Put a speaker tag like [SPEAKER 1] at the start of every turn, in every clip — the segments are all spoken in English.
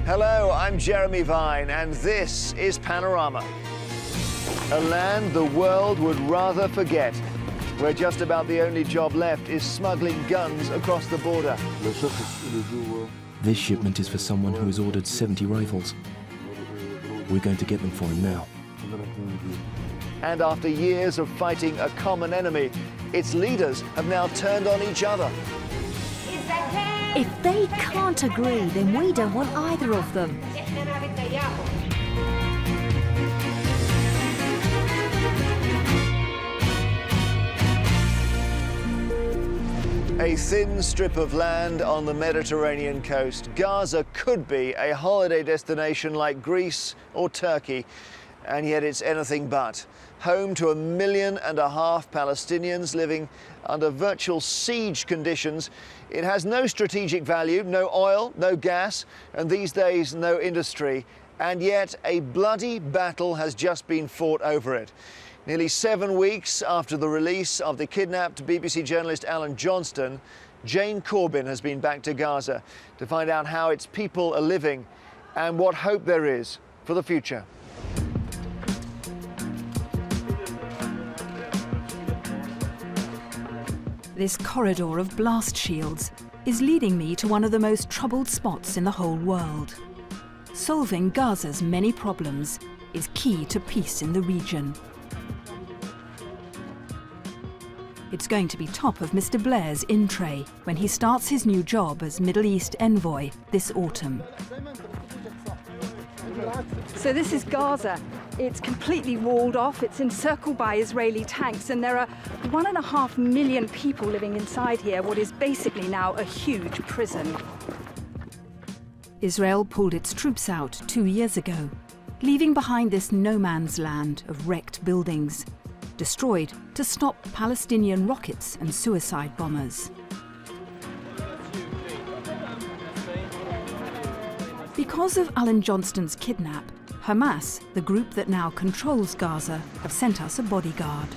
[SPEAKER 1] Hello, I'm Jeremy Vine, and this is Panorama. A land the world would rather forget, where just about the only job left is smuggling guns across the border.
[SPEAKER 2] This shipment is for someone who has ordered 70 rifles. We're going to get them for him now.
[SPEAKER 1] And after years of fighting a common enemy, its leaders have now turned on each other.
[SPEAKER 3] If they can't agree, then we don't want either of them.
[SPEAKER 1] A thin strip of land on the Mediterranean coast, Gaza could be a holiday destination like Greece or Turkey, and yet it's anything but. Home to 1.5 million Palestinians living under virtual siege conditions, it has no strategic value, no oil, no gas, and these days no industry. And yet a bloody battle has just been fought over it. Nearly 7 weeks after the release of the kidnapped BBC journalist Alan Johnston, Jane Corbin has been back to Gaza to find out how its people are living and what hope there is for the future.
[SPEAKER 4] This corridor of blast shields is leading me to one of the most troubled spots in the whole world. Solving Gaza's many problems is key to peace in the region. It's going to be top of Mr. Blair's in-tray when he starts his new job as Middle East envoy this autumn.
[SPEAKER 5] So this is Gaza. It's completely walled off, it's encircled by Israeli tanks, and there are 1.5 million people living inside here, what is basically now a huge prison.
[SPEAKER 4] Israel pulled its troops out 2 years ago, leaving behind this no man's land of wrecked buildings, destroyed to stop Palestinian rockets and suicide bombers. Because of Alan Johnston's kidnap, Hamas, the group that now controls Gaza, have sent us a bodyguard.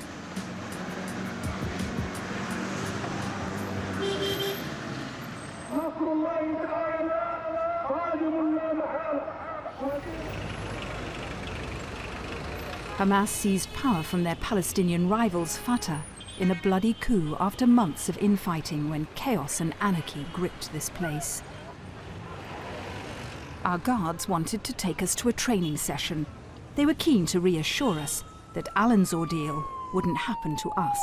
[SPEAKER 4] Hamas seized power from their Palestinian rivals Fatah in a bloody coup after months of infighting when chaos and anarchy gripped this place. Our guards wanted to take us to a training session. They were keen to reassure us that Alan's ordeal wouldn't happen to us.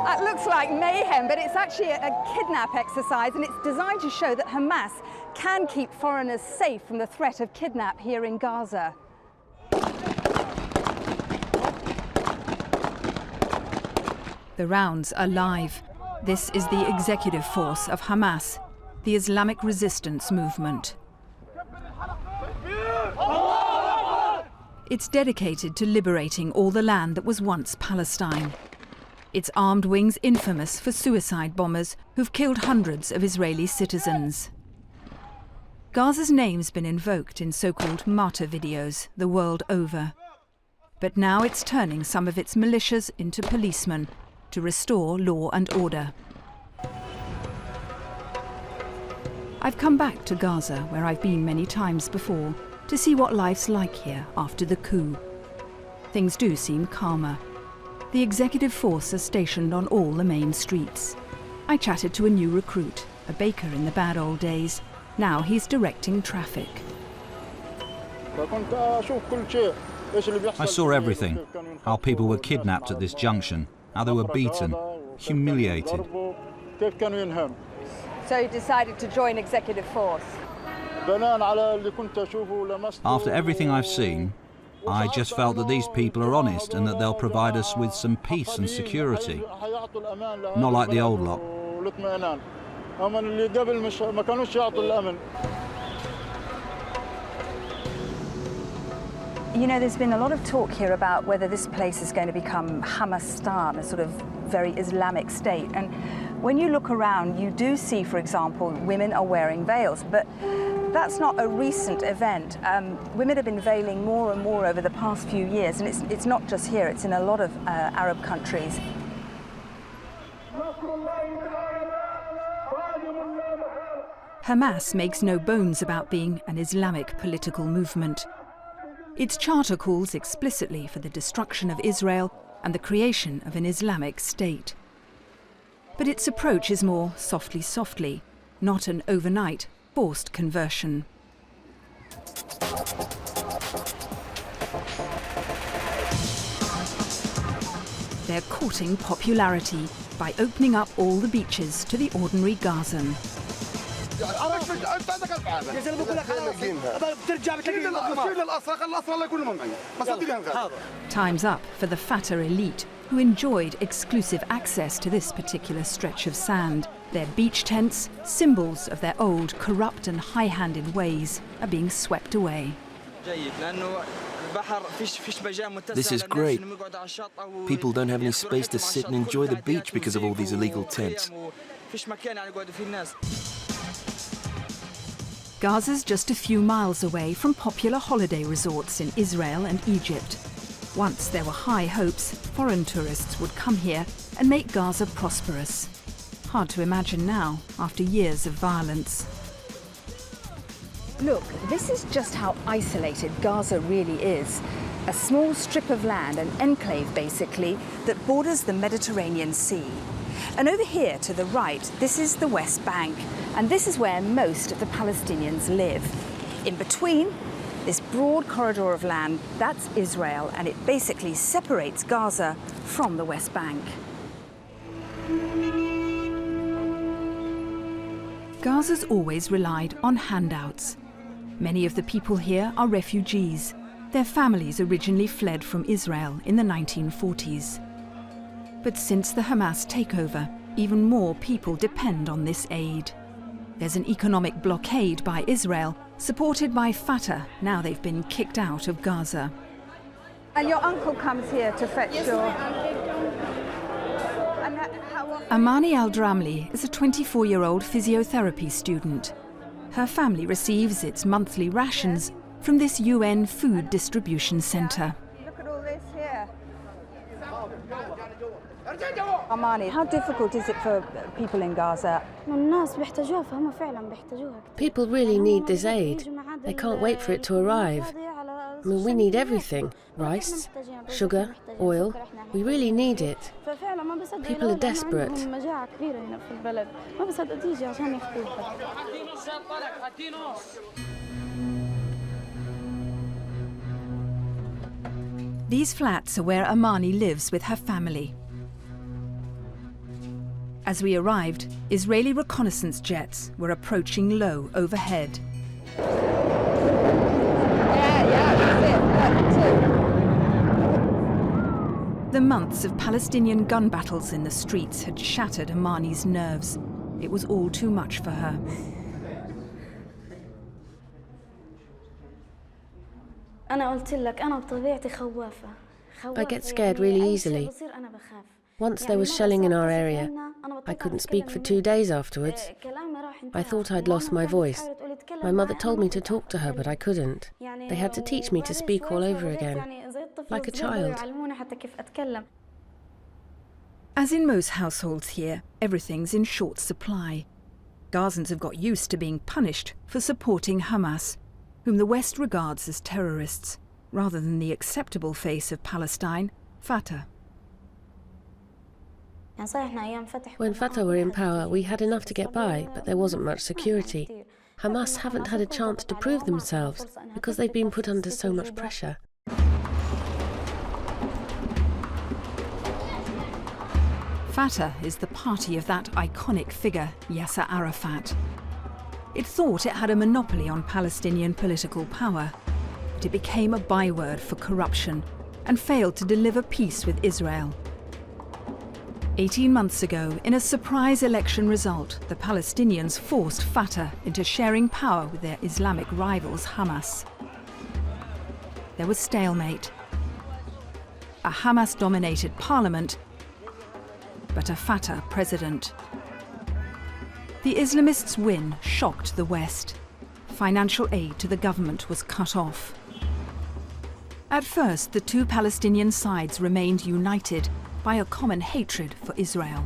[SPEAKER 5] It looks like mayhem, but it's actually a kidnap exercise, and it's designed to show that Hamas can keep foreigners safe from the threat of kidnap here in Gaza.
[SPEAKER 4] The rounds are live. This is the executive force of Hamas, the Islamic resistance movement. It's dedicated to liberating all the land that was once Palestine. Its armed wings infamous for suicide bombers who've killed hundreds of Israeli citizens. Gaza's name's been invoked in so-called martyr videos the world over. But now it's turning some of its militias into policemen to restore law and order. I've come back to Gaza, where I've been many times before, to see what life's like here after the coup. Things do seem calmer. The executive force are stationed on all the main streets. I chatted to a new recruit, a baker in the bad old days. Now he's directing traffic.
[SPEAKER 6] I saw everything. How people were kidnapped at this junction, how they were beaten, humiliated.
[SPEAKER 5] So you decided to join executive force?
[SPEAKER 6] After everything I've seen, I just felt that these people are honest and that they'll provide us with some peace and security. Not like the old lot.
[SPEAKER 5] You know, there's been a lot of talk here about whether this place is going to become Hamastan, a sort of very Islamic state. And When you look around, you do see, for example, women are wearing veils, but that's not a recent event. Women have been veiling more and more over the past few years, and it's not just here, it's in a lot of Arab countries.
[SPEAKER 4] Hamas makes no bones about being an Islamic political movement. Its charter calls explicitly for the destruction of Israel and the creation of an Islamic state. But its approach is more softly, not an overnight, forced conversion. They're courting popularity by opening up all the beaches to the ordinary Gazan. Time's up for the Fatah elite, who enjoyed exclusive access to this particular stretch of sand. Their beach tents, symbols of their old, corrupt and high-handed ways, are being swept away.
[SPEAKER 2] This is great. People don't have any space to sit and enjoy the beach because of all these illegal tents.
[SPEAKER 4] Gaza's just a few miles away from popular holiday resorts in Israel and Egypt. Once there were high hopes foreign tourists would come here and make Gaza prosperous. Hard to imagine now, after years of violence.
[SPEAKER 5] Look, this is just how isolated Gaza really is. A small strip of land, an enclave basically, that borders the Mediterranean Sea. And over here to the right, this is the West Bank, and this is where most of the Palestinians live. In between, this broad corridor of land, that's Israel, and it basically separates Gaza from the West Bank.
[SPEAKER 4] Gaza's always relied on handouts. Many of the people here are refugees. Their families originally fled from Israel in the 1940s. But since the Hamas takeover, even more people depend on this aid. There's an economic blockade by Israel, supported by Fatah, now they've been kicked out of Gaza.
[SPEAKER 5] And your uncle comes here to fetch your...
[SPEAKER 4] Amani Al-Dramli is a 24-year-old physiotherapy student. Her family receives its monthly rations from this UN food distribution centre.
[SPEAKER 5] Look at all this here. Amani, how difficult is it for people in Gaza?
[SPEAKER 7] People really need this aid. They can't wait for it to arrive. I mean, we need everything. Rice, sugar, oil. We really need it. People are desperate.
[SPEAKER 4] These flats are where Amani lives with her family. As we arrived, Israeli reconnaissance jets were approaching low overhead. The months of Palestinian gun battles in the streets had shattered Amani's nerves. It was all too much for her.
[SPEAKER 7] I get scared really easily. Once there was shelling in our area. I couldn't speak for 2 days afterwards. I thought I'd lost my voice. My mother told me to talk to her, but I couldn't. They had to teach me to speak all over again, like a child.
[SPEAKER 4] As in most households here, everything's in short supply. Gazans have got used to being punished for supporting Hamas, whom the West regards as terrorists, rather than the acceptable face of Palestine, Fatah.
[SPEAKER 7] When Fatah were in power, we had enough to get by, but there wasn't much security. Hamas haven't had a chance to prove themselves because they've been put under so much pressure.
[SPEAKER 4] Fatah is the party of that iconic figure, Yasser Arafat. It thought it had a monopoly on Palestinian political power, but it became a byword for corruption and failed to deliver peace with Israel. 18 months ago, in a surprise election result, the Palestinians forced Fatah into sharing power with their Islamic rivals, Hamas. There was stalemate. A Hamas-dominated parliament, but a Fatah president. The Islamists' win shocked the West. Financial aid to the government was cut off. At first, the two Palestinian sides remained united by a common hatred for Israel.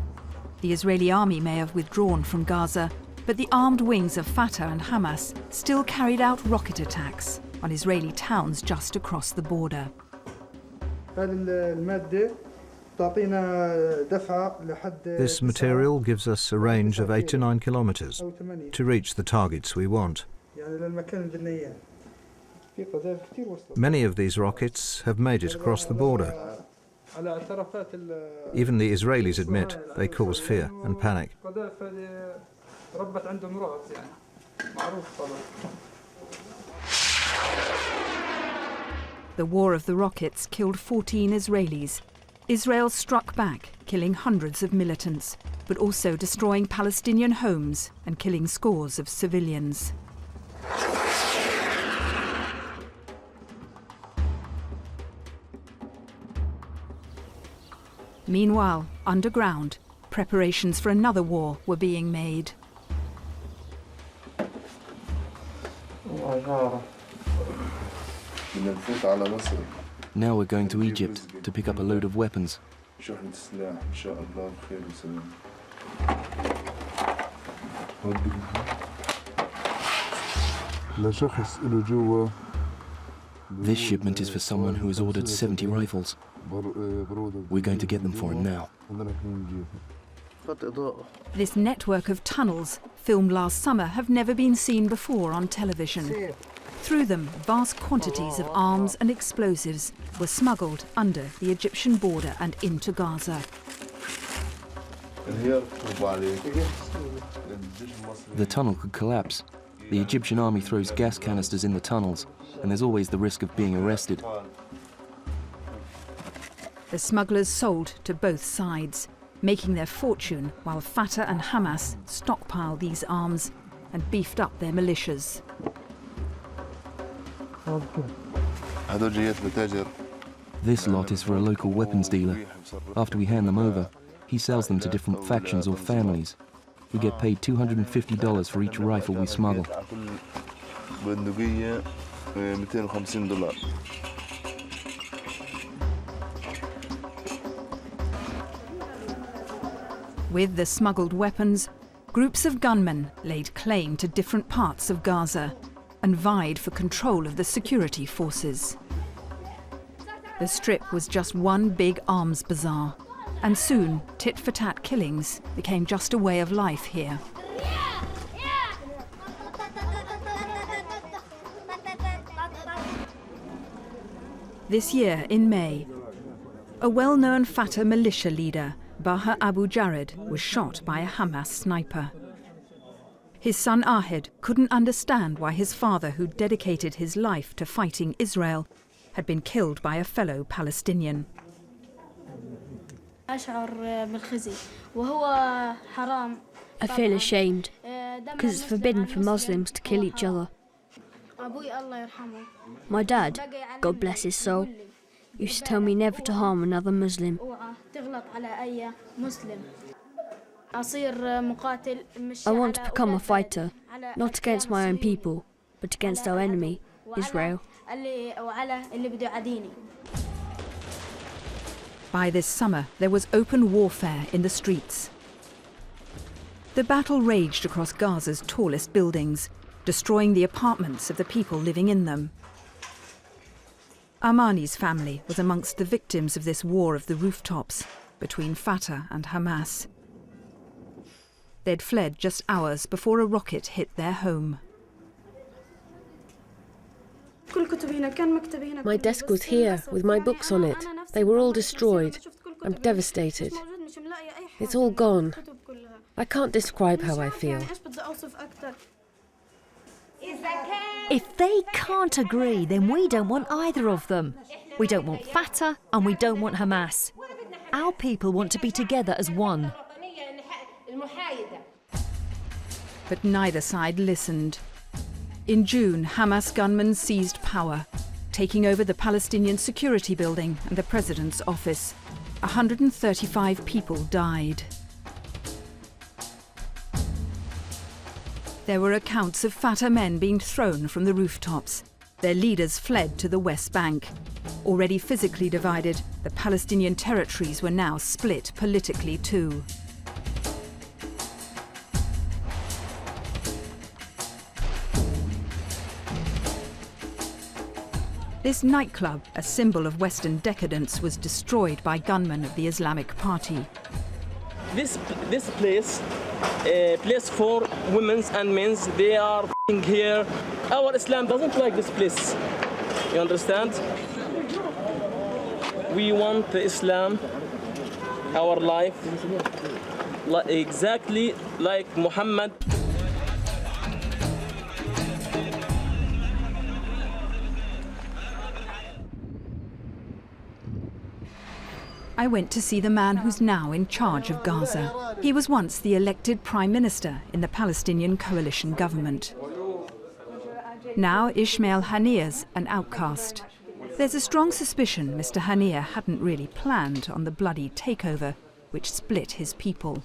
[SPEAKER 4] The Israeli army may have withdrawn from Gaza, but the armed wings of Fatah and Hamas still carried out rocket attacks on Israeli towns just across the border.
[SPEAKER 8] This material gives us a range of 8 to 9 kilometers to reach the targets we want. Many of these rockets have made it across the border. Even the Israelis admit they cause fear and panic.
[SPEAKER 4] The war of the rockets killed 14 Israelis. Israel struck back, killing hundreds of militants, but also destroying Palestinian homes and killing scores of civilians. Meanwhile, underground, preparations for another war were being made.
[SPEAKER 2] Now we're going to Egypt to pick up a load of weapons. This shipment is for someone who has ordered 70 rifles. We're going to get them for him now.
[SPEAKER 4] This network of tunnels, filmed last summer, have never been seen before on television. Through them, vast quantities of arms and explosives were smuggled under the Egyptian border and into Gaza.
[SPEAKER 2] The tunnel could collapse. The Egyptian army throws gas canisters in the tunnels, and there's always the risk of being arrested.
[SPEAKER 4] The smugglers sold to both sides, making their fortune while Fatah and Hamas stockpiled these arms and beefed up their militias.
[SPEAKER 2] This lot is for a local weapons dealer. After we hand them over, he sells them to different factions or families. We get paid $250 for each rifle we smuggle.
[SPEAKER 4] With the smuggled weapons, groups of gunmen laid claim to different parts of Gaza and vied for control of the security forces. The Strip was just one big arms bazaar, and soon tit-for-tat killings became just a way of life here. This year, in May, a well-known Fatah militia leader, Baha Abu Jared, was shot by a Hamas sniper. His son Ahed couldn't understand why his father, who dedicated his life to fighting Israel, had been killed by a fellow Palestinian.
[SPEAKER 9] I feel ashamed because it's forbidden for Muslims to kill each other. My dad, God bless his soul, used to tell me never to harm another Muslim. I want to become a fighter, not against my own people, but against our enemy, Israel.
[SPEAKER 4] By this summer, there was open warfare in the streets. The battle raged across Gaza's tallest buildings, destroying the apartments of the people living in them. Armani's family was amongst the victims of this war of the rooftops between Fatah and Hamas. They'd fled just hours before a rocket hit their home.
[SPEAKER 7] My desk was here, with my books on it. They were all destroyed. I'm devastated. It's all gone. I can't describe how I feel.
[SPEAKER 3] If they can't agree, then we don't want either of them. We don't want Fatah and we don't want Hamas. Our people want to be together as one.
[SPEAKER 4] But neither side listened. In June, Hamas gunmen seized power, taking over the Palestinian Security Building and the President's office. 135 people died. There were accounts of Fatah men being thrown from the rooftops. Their leaders fled to the West Bank. Already physically divided, the Palestinian territories were now split politically too. This nightclub, a symbol of Western decadence, was destroyed by gunmen of the Islamic Party.
[SPEAKER 10] This place, place for women and men, they are here. Our Islam doesn't like this place. You understand? We want the Islam, our life, exactly like Muhammad.
[SPEAKER 4] I went to see the man who's now in charge of Gaza. He was once the elected prime minister in the Palestinian coalition government. Now Ismail Haniyeh's an outcast. There's a strong suspicion Mr. Haniyeh hadn't really planned on the bloody takeover which split his people.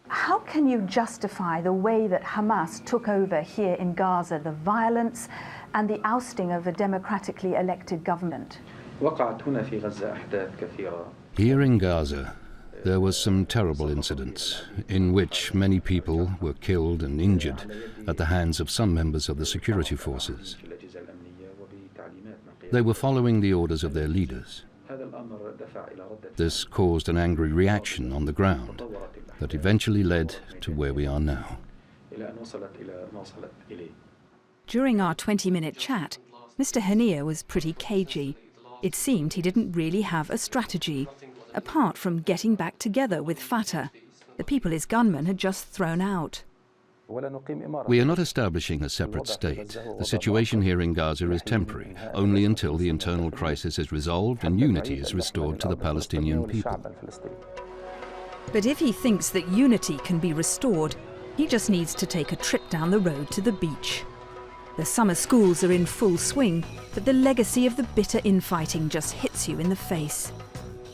[SPEAKER 5] How can you justify the way that Hamas took over here in Gaza, the violence and the ousting of a democratically elected government?
[SPEAKER 11] Here in Gaza, there were some terrible incidents in which many people were killed and injured at the hands of some members of the security forces. They were following the orders of their leaders. This caused an angry reaction on the ground that eventually led to where we are now.
[SPEAKER 4] During our 20-minute chat, Mr. Haniyeh was pretty cagey. It seemed he didn't really have a strategy, apart from getting back together with Fatah, the people his gunmen had just thrown out.
[SPEAKER 11] We are not establishing a separate state. The situation here in Gaza is temporary, only until the internal crisis is resolved and unity is restored to the Palestinian people.
[SPEAKER 4] But if he thinks that unity can be restored, he just needs to take a trip down the road to the beach. The summer schools are in full swing, but the legacy of the bitter infighting just hits you in the face.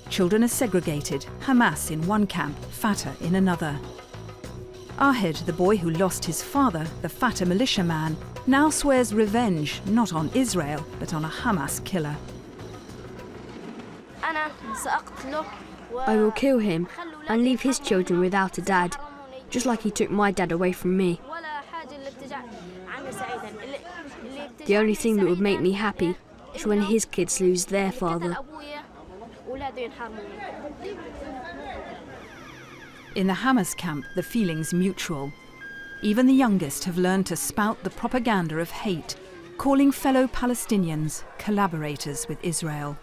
[SPEAKER 4] Children are segregated, Hamas in one camp, Fatah in another. Ahed, the boy who lost his father, the Fatah militiaman, now swears revenge not on Israel, but on a Hamas killer.
[SPEAKER 9] I will kill him and leave his children without a dad, just like he took my dad away from me. The only thing that would make me happy is when his kids lose their father.
[SPEAKER 4] In the Hamas camp, the feeling's mutual. Even the youngest have learned to spout the propaganda of hate, calling fellow Palestinians collaborators with Israel.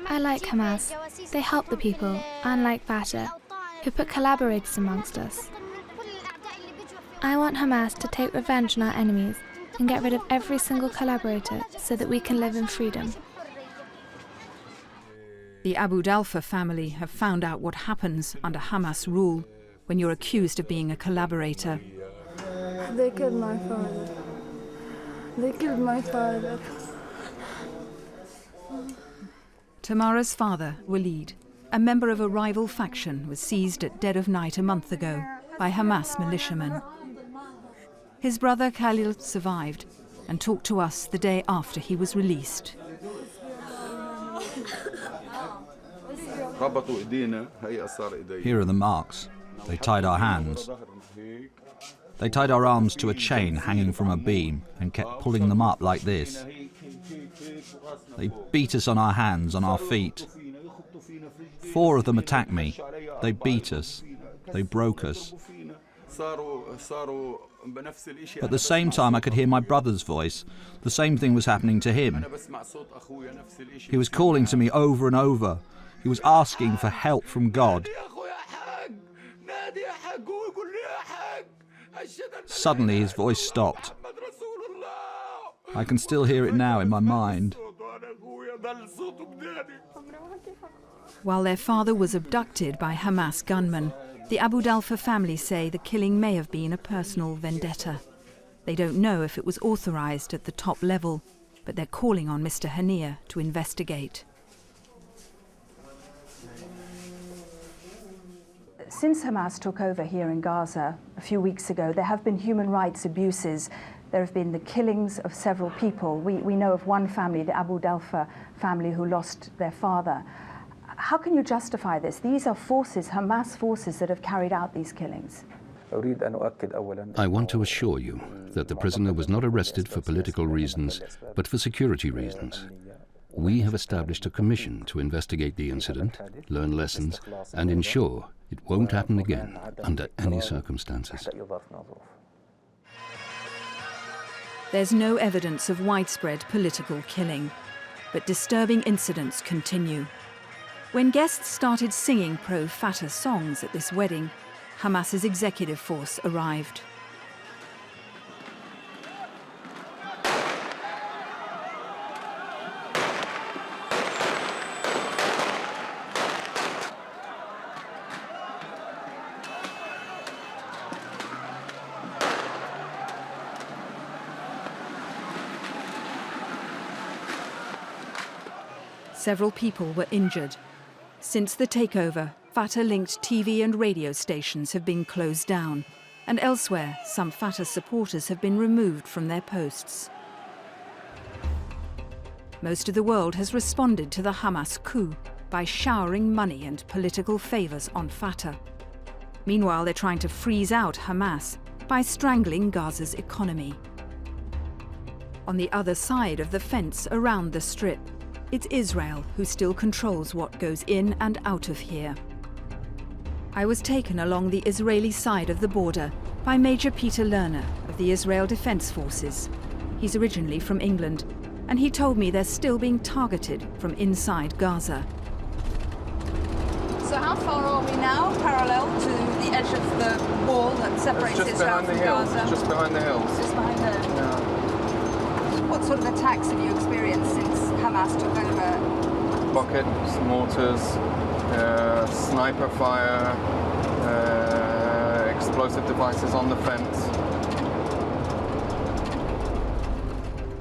[SPEAKER 12] I like Hamas. They help the people, unlike Fatah, who put collaborators amongst us. I want Hamas to take revenge on our enemies and get rid of every single collaborator so that we can live in freedom.
[SPEAKER 4] The Abu Dalfa family have found out what happens under Hamas rule when you're accused of being a collaborator.
[SPEAKER 9] They killed my father. They killed my father.
[SPEAKER 4] Tamara's father, Walid, a member of a rival faction, was seized at dead of night a month ago by Hamas militiamen. His brother Khalil survived and talked to us the day after he was released.
[SPEAKER 6] Here are the marks. They tied our hands. They tied our arms to a chain hanging from a beam and kept pulling them up like this. They beat us on our hands, on our feet. 4 of them attacked me. They beat us. They broke us. At the same time, I could hear my brother's voice. The same thing was happening to him. He was calling to me over and over. He was asking for help from God. Suddenly his voice stopped. I can still hear it now in my mind.
[SPEAKER 4] While their father was abducted by Hamas gunmen, the Abu Dalfa family say the killing may have been a personal vendetta. They don't know if it was authorized at the top level, but they're calling on Mr. Haniyeh to investigate.
[SPEAKER 5] Since Hamas took over here in Gaza a few weeks ago, there have been human rights abuses. There have been the killings of several people. We know of one family, the Abu Delfa family, who lost their father. How can you justify this? These are forces, Hamas forces, that have carried out these killings.
[SPEAKER 11] I want to assure you that the prisoner was not arrested for political reasons, but for security reasons. We have established a commission to investigate the incident, learn lessons, and ensure it won't happen again under any circumstances.
[SPEAKER 4] There's no evidence of widespread political killing, but disturbing incidents continue. When guests started singing pro-Fatah songs at this wedding, Hamas's executive force arrived. Several people were injured. Since the takeover, Fatah-linked TV and radio stations have been closed down, and elsewhere, some Fatah supporters have been removed from their posts. Most of the world has responded to the Hamas coup by showering money and political favors on Fatah. Meanwhile, they're trying to freeze out Hamas by strangling Gaza's economy. On the other side of the fence around the Strip, it's Israel who still controls what goes in and out of here. I was taken along the Israeli side of the border by Major Peter Lerner of the Israel Defense Forces. He's originally from England, and he told me they're still being targeted from inside Gaza.
[SPEAKER 5] So how far are we now, parallel to the edge of the wall that separates Israel from Gaza?
[SPEAKER 13] Just behind the hills.
[SPEAKER 5] Just behind there.
[SPEAKER 13] Yeah.
[SPEAKER 5] What sort of attacks have you experienced since Hamas took over?
[SPEAKER 13] Rockets, mortars, sniper fire, explosive devices on the fence.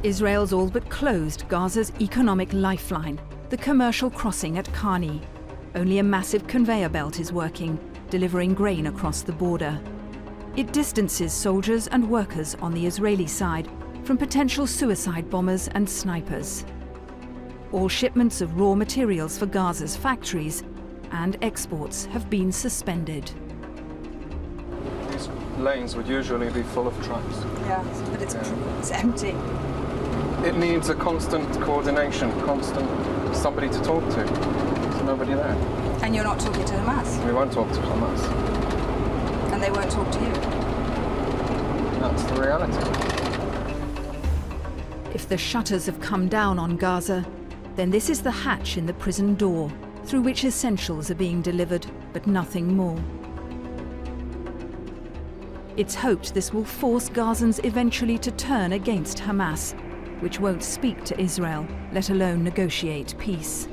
[SPEAKER 4] Israel's all but closed Gaza's economic lifeline, the commercial crossing at Kani. Only a massive conveyor belt is working, delivering grain across the border. It distances soldiers and workers on the Israeli side from potential suicide bombers and snipers. All shipments of raw materials for Gaza's factories and exports have been suspended.
[SPEAKER 13] These lanes would usually be full of trucks.
[SPEAKER 5] Yeah, but it's empty.
[SPEAKER 13] It needs a constant coordination, somebody to talk to. There's nobody there.
[SPEAKER 5] And you're not talking to Hamas?
[SPEAKER 13] We won't talk to Hamas.
[SPEAKER 5] And they won't talk to you?
[SPEAKER 13] That's the reality.
[SPEAKER 4] If the shutters have come down on Gaza, then this is the hatch in the prison door, through which essentials are being delivered, but nothing more. It's hoped this will force Gazans eventually to turn against Hamas, which won't speak to Israel, let alone negotiate peace.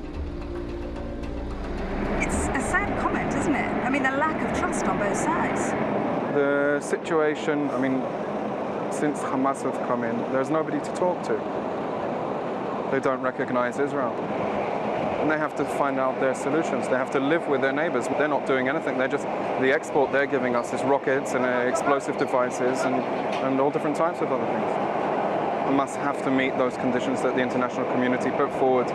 [SPEAKER 5] It's a sad comment, isn't it? I mean, the lack of trust on both sides.
[SPEAKER 13] The situation, I mean, since Hamas have come in, there's nobody to talk to. They don't recognize Israel. And they have to find out their solutions. They have to live with their neighbors. They're not doing anything. The export they're giving us is rockets and explosive devices and all different types of other things. Hamas have to meet those conditions that the international community put forward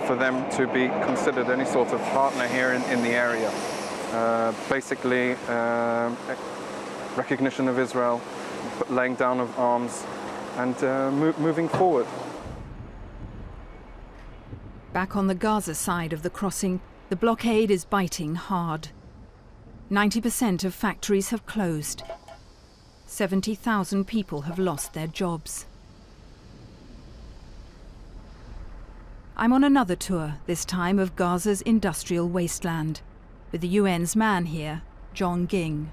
[SPEAKER 13] for them to be considered any sort of partner here in the area. Basically, recognition of Israel, laying down of arms, and moving forward.
[SPEAKER 4] Back on the Gaza side of the crossing, the blockade is biting hard. 90% of factories have closed. 70,000 people have lost their jobs. I'm on another tour, this time of Gaza's industrial wasteland, with the UN's man here, John Ging.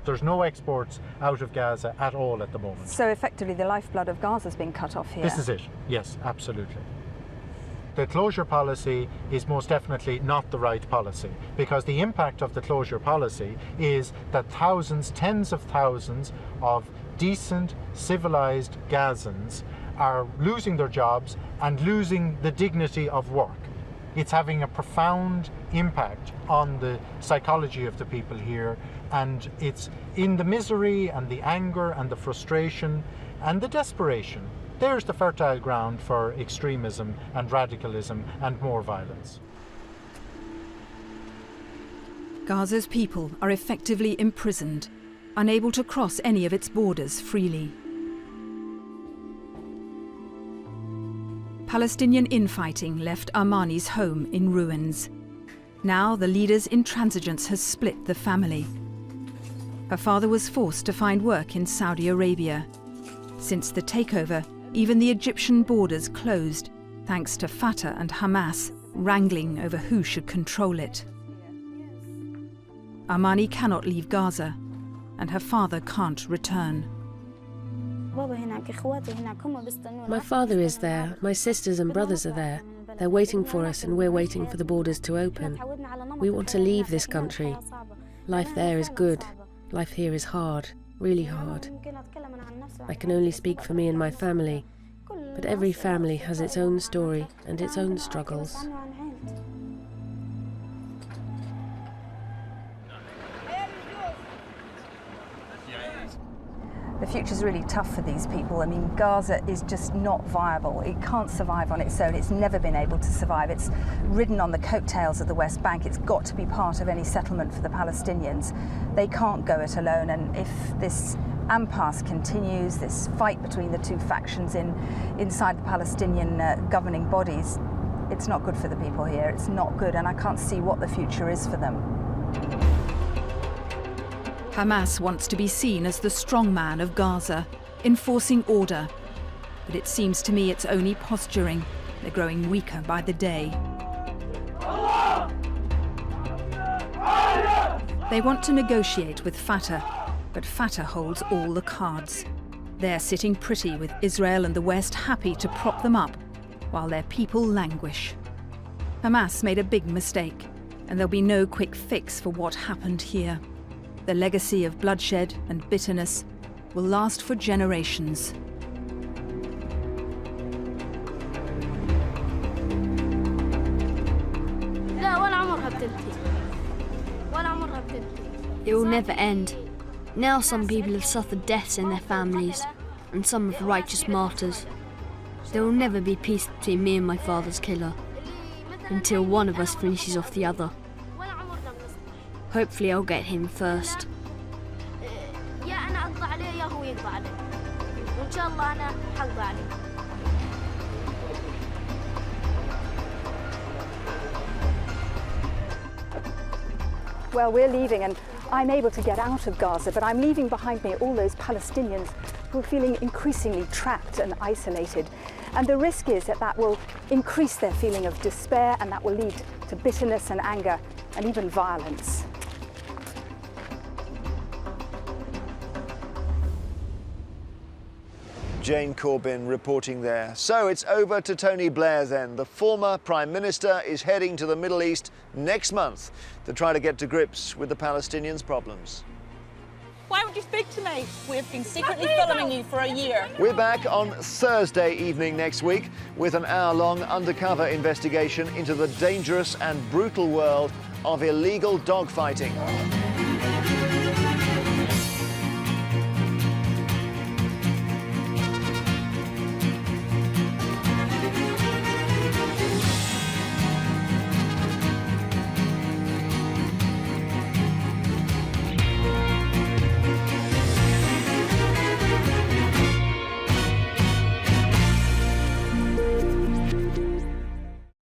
[SPEAKER 14] There's no exports out of Gaza at all at the moment.
[SPEAKER 5] So effectively the lifeblood of Gaza's been cut off here.
[SPEAKER 14] This is it, yes, absolutely. The closure policy is most definitely not the right policy, because the impact of the closure policy is that thousands, tens of thousands of decent, civilized Gazans are losing their jobs and losing the dignity of work. It's having a profound impact on the psychology of the people here, and it's in the misery and the anger and the frustration and the desperation. There's the fertile ground for extremism and radicalism and more violence.
[SPEAKER 4] Gaza's people are effectively imprisoned, unable to cross any of its borders freely. Palestinian infighting left Armani's home in ruins. Now the leader's intransigence has split the family. Her father was forced to find work in Saudi Arabia. Since the takeover, even the Egyptian borders closed, thanks to Fatah and Hamas wrangling over who should control it. Armani cannot leave Gaza, and her father can't return.
[SPEAKER 7] My father is there, my sisters and brothers are there. They're waiting for us and we're waiting for the borders to open. We want to leave this country. Life there is good. Life here is hard, really hard. I can only speak for me and my family, but every family has its own story and its own struggles.
[SPEAKER 5] The future's really tough for these people. I mean, Gaza is just not viable. It can't survive on its own. It's never been able to survive. It's ridden on the coattails of the West Bank. It's got to be part of any settlement for the Palestinians. They can't go it alone, and if this impasse continues, this fight between the two factions inside the Palestinian governing bodies, it's not good for the people here. It's not good, and I can't see what the future is for them.
[SPEAKER 4] Hamas wants to be seen as the strongman of Gaza, enforcing order. But it seems to me it's only posturing. They're growing weaker by the day. They want to negotiate with Fatah, but Fatah holds all the cards. They're sitting pretty with Israel and the West happy to prop them up, while their people languish. Hamas made a big mistake, and there'll be no quick fix for what happened here. The legacy of bloodshed and bitterness will last for generations.
[SPEAKER 9] It will never end. Now some people have suffered deaths in their families, and some have righteous martyrs. There will never be peace between me and my father's killer, until one of us finishes off the other. Hopefully I'll get him first.
[SPEAKER 5] Well, we're leaving, and I'm able to get out of Gaza, but I'm leaving behind me all those Palestinians who are feeling increasingly trapped and isolated. And the risk is that that will increase their feeling of despair, and that will lead to bitterness and anger and even violence.
[SPEAKER 1] Jane Corbin reporting there. So it's over to Tony Blair then. The former Prime Minister is heading to the Middle East next month to try to get to grips with the Palestinians' problems.
[SPEAKER 15] Why won't you speak to me? We've been secretly following you for a year.
[SPEAKER 1] We're back on Thursday evening next week with an hour-long undercover investigation into the dangerous and brutal world of illegal dogfighting.